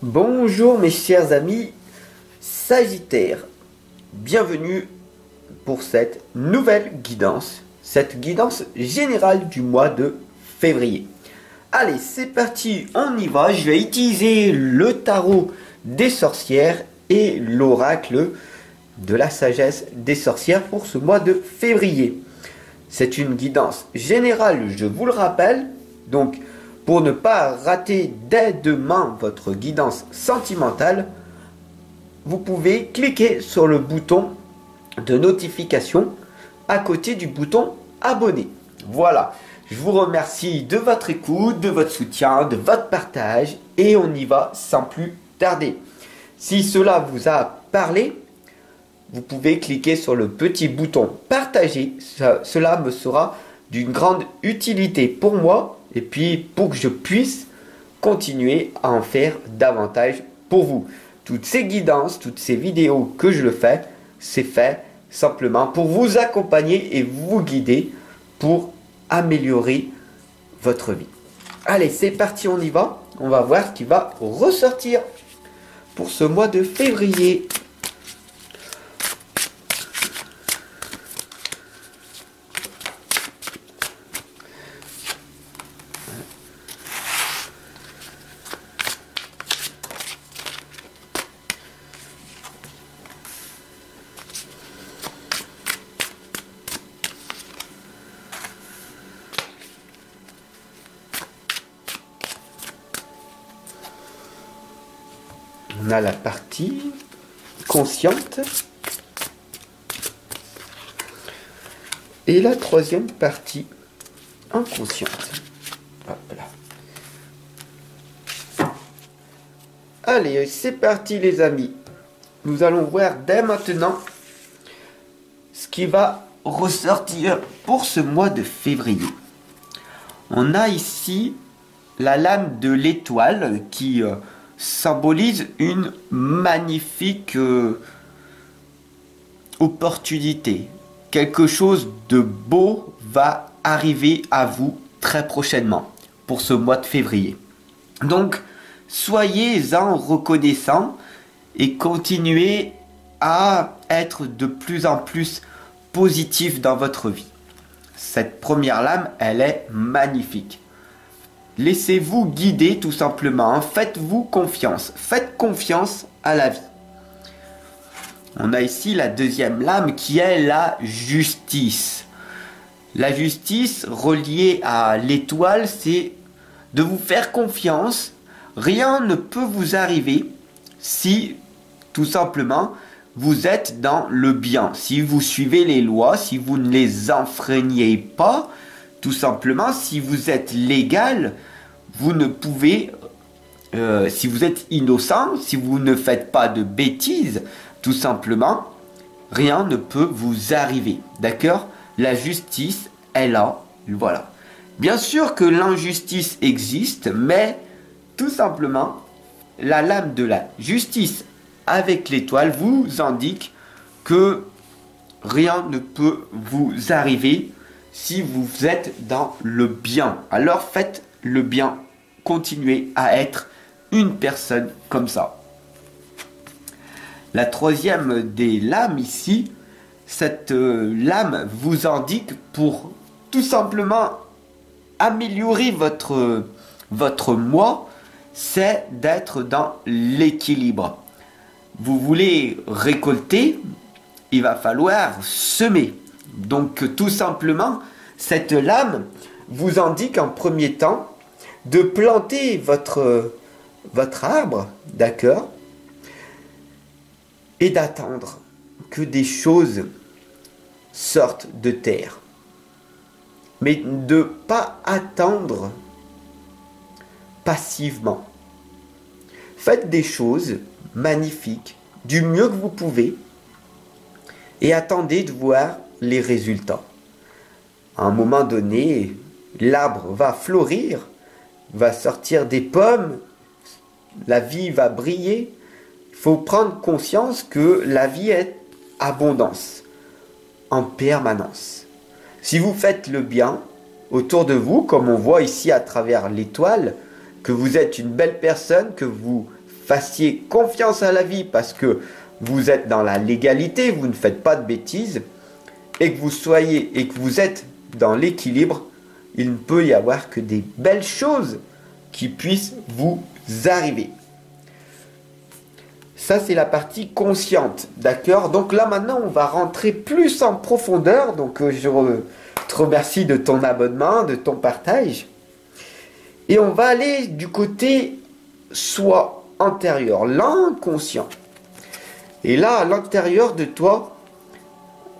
Bonjour mes chers amis Sagittaires, bienvenue pour cette nouvelle guidance, cette guidance générale du mois de février. Allez, c'est parti, on y va, je vais utiliser le tarot des sorcières et l'oracle de la sagesse des sorcières pour ce mois de février. C'est une guidance générale, je vous le rappelle, donc pour ne pas rater dès demain votre guidance sentimentale, vous pouvez cliquer sur le bouton de notification à côté du bouton abonner. Voilà, je vous remercie de votre écoute, de votre soutien, de votre partage et on y va sans plus tarder. Si cela vous a parlé, vous pouvez cliquer sur le petit bouton partager, cela me sera d'une grande utilité pour moi et puis pour que je puisse continuer à en faire davantage pour vous. Toutes ces guidances, toutes ces vidéos que je le fais, c'est fait simplement pour vous accompagner et vous guider pour améliorer votre vie. Allez, c'est parti, on y va. On va voir ce qui va ressortir pour ce mois de février. On a la partie consciente et la troisième partie inconsciente. Hop là. Allez, c'est parti les amis. Nous allons voir dès maintenant ce qui va ressortir pour ce mois de février. On a ici la lame de l'étoile qui symbolise une magnifique opportunité. Quelque chose de beau va arriver à vous très prochainement pour ce mois de février. Donc, soyez-en reconnaissants et continuez à être de plus en plus positif dans votre vie. Cette première lame, elle est magnifique. Laissez-vous guider tout simplement. Faites-vous confiance. Faites confiance à la vie. On a ici la deuxième lame qui est la justice. La justice reliée à l'étoile, c'est de vous faire confiance. Rien ne peut vous arriver si tout simplement vous êtes dans le bien. Si vous suivez les lois, si vous ne les enfreignez pas, tout simplement, si vous êtes légal, vous ne pouvez, si vous êtes innocent, si vous ne faites pas de bêtises, tout simplement, rien ne peut vous arriver. D'accord? La justice est là, voilà. Bien sûr que l'injustice existe, mais tout simplement, la lame de la justice avec l'étoile vous indique que rien ne peut vous arriver si vous êtes dans le bien. Alors faites le bien, continuez à être une personne comme ça. La troisième des lames ici, cette lame vous indique pour tout simplement améliorer votre moi, c'est d'être dans l'équilibre. Vous voulez récolter, il va falloir semer. Donc tout simplement, cette lame vous indique en premier temps de planter votre arbre, d'accord, et d'attendre que des choses sortent de terre. Mais de ne pas attendre passivement. Faites des choses magnifiques du mieux que vous pouvez et attendez de voir les résultats. À un moment donné, l'arbre va fleurir, va sortir des pommes, la vie va briller. Il faut prendre conscience que la vie est abondance en permanence. Si vous faites le bien autour de vous, comme on voit ici à travers l'étoile, que vous êtes une belle personne, que vous fassiez confiance à la vie parce que vous êtes dans la légalité, vous ne faites pas de bêtises, et que vous êtes dans l'équilibre, il ne peut y avoir que des belles choses qui puissent vous arriver. Ça, c'est la partie consciente, d'accord? Donc là, maintenant, on va rentrer plus en profondeur. Donc, je te remercie de ton abonnement, de ton partage. Et on va aller du côté soi antérieur, l'inconscient. Et là, à l'intérieur de toi,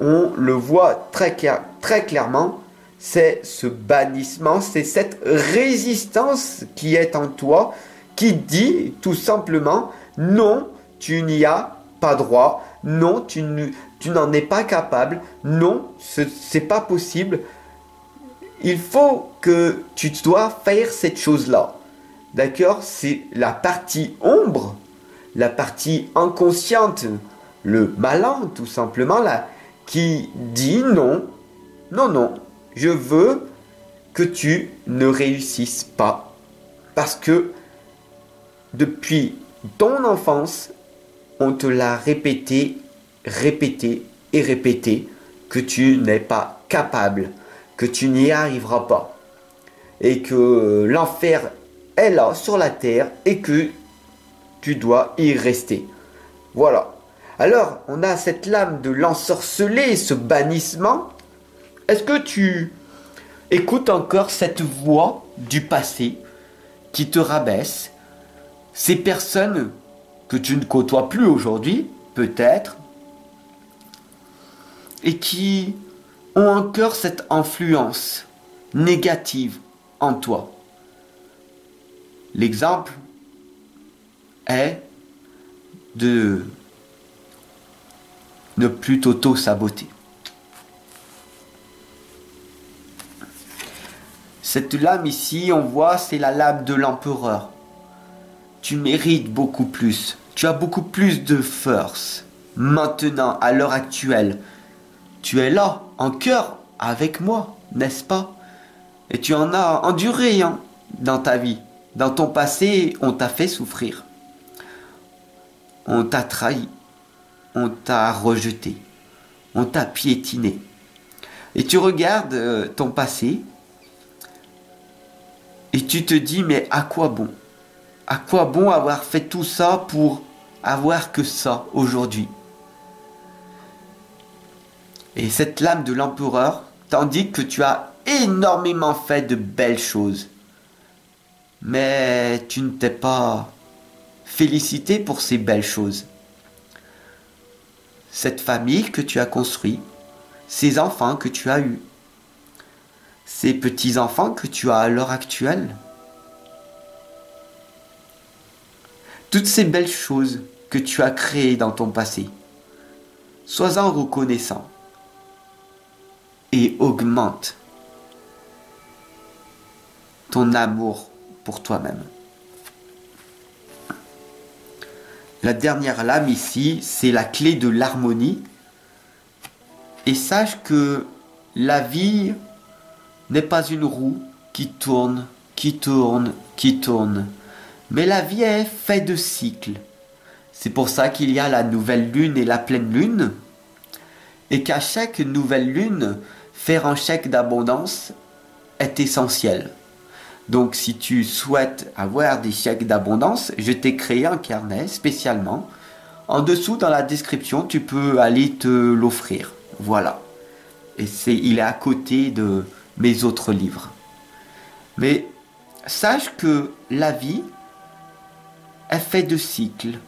on le voit très clairement, c'est ce bannissement, c'est cette résistance qui est en toi, qui dit tout simplement, non, tu n'y as pas droit, non, tu n'en es pas capable, non, c'est pas possible. Il faut que tu dois faire cette chose-là. D'accord? C'est la partie ombre, la partie inconsciente, le malin tout simplement là, qui dit non, non, non, je veux que tu ne réussisses pas. Parce que depuis ton enfance, on te l'a répété, répété et répété que tu n'es pas capable, que tu n'y arriveras pas. Et que l'enfer est là sur la terre et que tu dois y rester. Voilà. Alors, on a cette lame de l'ensorceler, ce bannissement. Est-ce que tu écoutes encore cette voix du passé qui te rabaisse? Ces personnes que tu ne côtoies plus aujourd'hui, peut-être, et qui ont encore cette influence négative en toi. L'exemple est de ne plus t'auto-saboter. Cette lame ici, on voit, c'est la lame de l'empereur. Tu mérites beaucoup plus. Tu as beaucoup plus de force. Maintenant, à l'heure actuelle, tu es là, en cœur, avec moi, n'est-ce pas? Et tu en as enduré dans ta vie. Dans ton passé, on t'a fait souffrir. On t'a trahi. On t'a rejeté. On t'a piétiné. Et tu regardes ton passé et tu te dis, mais à quoi bon? À quoi bon avoir fait tout ça pour avoir que ça aujourd'hui? Et cette lame de l'empereur t'indique que tu as énormément fait de belles choses. Mais tu ne t'es pas félicité pour ces belles choses. Cette famille que tu as construite, ces enfants que tu as eus, ces petits-enfants que tu as à l'heure actuelle. Toutes ces belles choses que tu as créées dans ton passé. Sois-en reconnaissant et augmente ton amour pour toi-même. La dernière lame ici, c'est la clé de l'harmonie. Et sache que la vie n'est pas une roue qui tourne, qui tourne, qui tourne. Mais la vie est faite de cycles. C'est pour ça qu'il y a la nouvelle lune et la pleine lune. Et qu'à chaque nouvelle lune, faire un chèque d'abondance est essentiel. Donc si tu souhaites avoir des chèques d'abondance, je t'ai créé un carnet spécialement. En dessous, dans la description, tu peux aller te l'offrir. Voilà. Et il est à côté de mes autres livres. Mais sache que la vie est faite de cycles.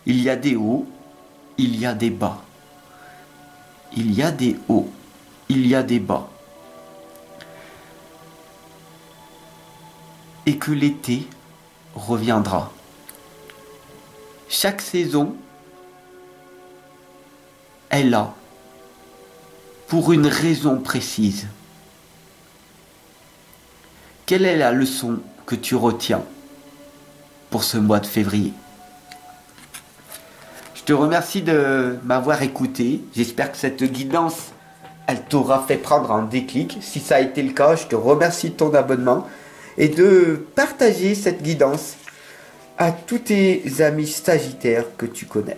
Il y a des hauts, il y a des bas. Il y a des hauts, il y a des bas. Et que l'été reviendra. Chaque saison est là pour une raison précise. Quelle est la leçon que tu retiens pour ce mois de février? Je te remercie de m'avoir écouté. J'espère que cette guidance, elle t'aura fait prendre un déclic. Si ça a été le cas, je te remercie de ton abonnement et de partager cette guidance. à tous tes amis sagittaires que tu connais.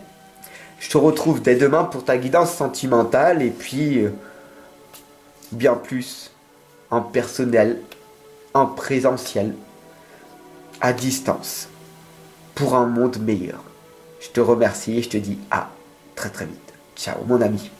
Je te retrouve dès demain pour ta guidance sentimentale et puis bien plus en personnel, en présentiel, à distance, pour un monde meilleur. Je te remercie et je te dis à très très vite. Ciao mon ami.